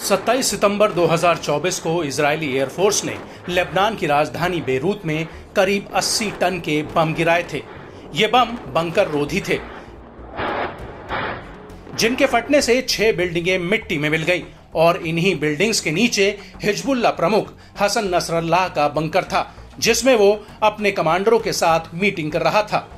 27 सितंबर 2024 को Israeli air force ने Lebanon की राजधानी बेरूत में करीब 80 टन के बम गिराए थे। ये बम बंकर रोधी थे, जिनके फटने से 6 बिल्डिंगें मिट्टी में मिल गईं और इन्हीं बिल्डिंग्स के नीचे हिजबुल्लाह प्रमुख हसन नसरल्लाह का बंकर था, जिसमें वो अपने कमांडरों के साथ मीटिंग कर रहा था।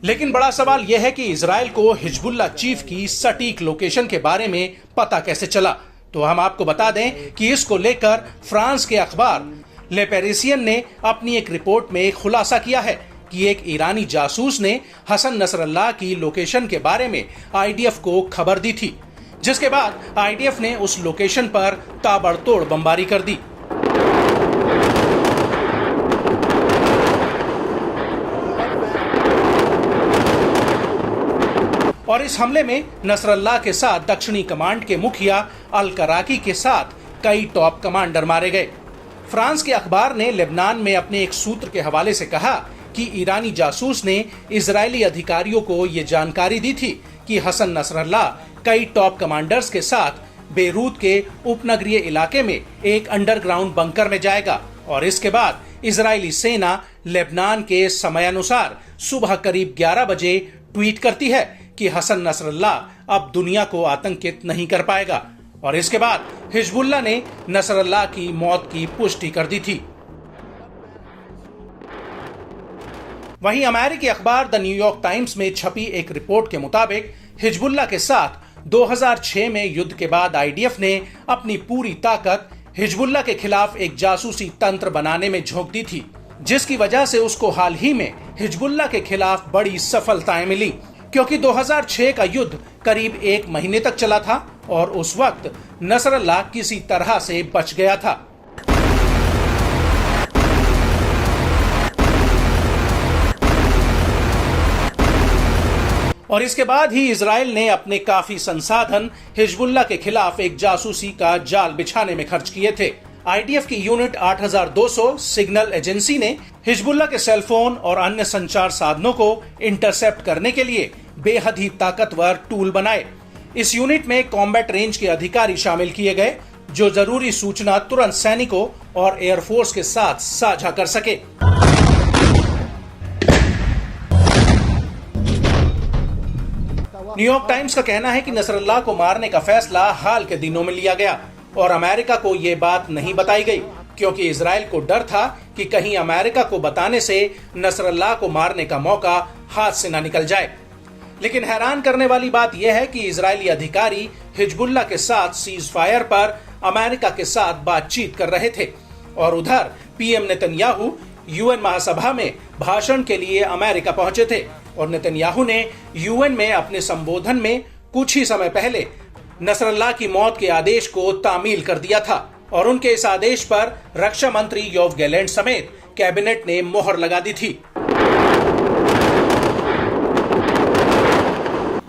लेकिन बड़ा सवाल यह है कि इजराइल को हिजबुल्लाह चीफ की सटीक लोकेशन के बारे में पता कैसे चला। तो हम आपको बता दें कि इसको लेकर फ्रांस के अखबार ले पेरिसियन ने अपनी एक रिपोर्ट में खुलासा किया है कि एक ईरानी जासूस ने हसन नसरल्लाह की लोकेशन के बारे में आईडीएफ को खबर दी थी, जिसके बाद आईडीएफ ने उस लोकेशन पर ताबड़तोड़ बमबारी कर दी। और इस हमले में नसरल्लाह के साथ दक्षिणी कमांड के मुखिया अल कराकी के साथ कई टॉप कमांडर मारे गए। फ्रांस के अखबार ने लेबनान में अपने एक सूत्र के हवाले से कहा कि ईरानी जासूस ने इजरायली अधिकारियों को ये जानकारी दी थी कि हसन नसरल्लाह कई टॉप कमांडर्स के साथ बेरूत के उपनगरीय इलाके में एक अंडरग्राउंड बंकर में जाएगा और इसके बाद इजरायली सेना लेबनान के समयानुसार सुबह करीब 11 बजे ट्वीट करती है कि हसन नसरल्लाह अब दुनिया को आतंकित नहीं कर पाएगा, और इसके बाद हिजबुल्लाह ने नसरल्लाह की मौत की पुष्टि कर दी थी। वहीं अमेरिकी अखबार द न्यूयॉर्क टाइम्स में छपी एक रिपोर्ट के मुताबिक हिजबुल्लाह के साथ 2006 में युद्ध के बाद आईडीएफ ने अपनी पूरी ताकत हिजबुल्लाह के खिलाफ एक जासूसी तंत्र बनाने में झोंक दी थी, जिसकी वजह से उसको हाल ही में हिजबुल्लाह के खिलाफ बड़ी सफलताएं मिली, क्योंकि 2006 का युद्ध करीब 1 महीने तक चला था और उस वक्त नसरल्लाह किसी तरह से बच गया था। और इसके बाद ही इजराइल ने अपने काफी संसाधन हिजबुल्लाह के खिलाफ एक जासूसी का जाल बिछाने में खर्च किए थे। आईडीएफ की यूनिट 8200 सिग्नल एजेंसी ने हिजबुल्लाह के सेलफोन और अन्य संचार साधनों को इंटरसेप्ट करने के लिए बेहद ही ताकतवर टूल बनाए। इस यूनिट में कॉम्बैट रेंज के अधिकारी शामिल किए गए, जो जरूरी सूचना तुरंत सैनिकों और एयरफोर्स के साथ साझा कर सके। न्यूयॉर्क टाइम्स का कहना है कि नसरल्लाह को मारने का फैसला हाल के दिनों में लिया गया और अमेरिका को ये बात नहीं बताई गई, क्योंकि इजराइल को डर था कि कहीं अमेरिका को बताने से नसरल्लाह को मारने का मौका हाथ से न निकल जाए। लेकिन हैरान करने वाली बात यह है कि इजरायली अधिकारी हिजबुल्लाह के साथ सीज फायर पर अमेरिका के साथ बातचीत कर रहे थे और उधर पीएम नेतन्याहू यूएन महासभा में भाषण के लिए अमेरिका पहुंचे थे और नेतन्याहू ने यूएन में अपने संबोधन में कुछ ही समय पहले नसरल्लाह की मौत के आदेश को तामील कर दिया था और उनके इस आदेश पर रक्षा मंत्री योव गैलेंट समेत कैबिनेट ने मोहर लगा दी थी।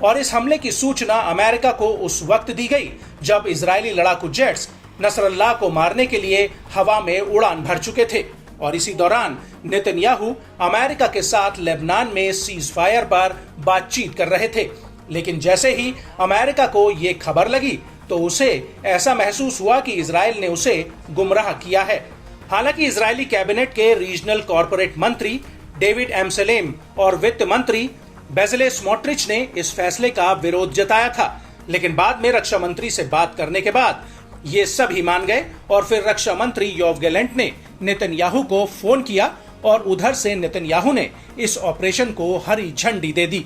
और इस हमले की सूचना अमेरिका को उस वक्त दी गई जब इजरायली लड़ाकू जेट्स नसरल्लाह को मारने के लिए हवा में उड़ान भर चुके थे और इसी दौरान नेतन्याहू अमेरिका के साथ लेबनान में सीज फायर पर बातचीत कर रहे थे। लेकिन जैसे ही अमेरिका को ये खबर लगी तो उसे ऐसा महसूस हुआ कि इजराइल ने उसे गुमराह किया है। हालांकि इजरायली कैबिनेट के रीजनल कॉर्पोरेट मंत्री डेविड एमसेलेम और वित्त मंत्री बेजले स्मोट्रिच ने इस फैसले का विरोध जताया था, लेकिन बाद में रक्षा मंत्री से बात करने के बाद ये सभी मान गए और फिर रक्षा मंत्री योव गैलेंट ने नेतन्याहू को फोन किया और उधर से नेतन्याहू ने इस ऑपरेशन को हरी झंडी दे दी।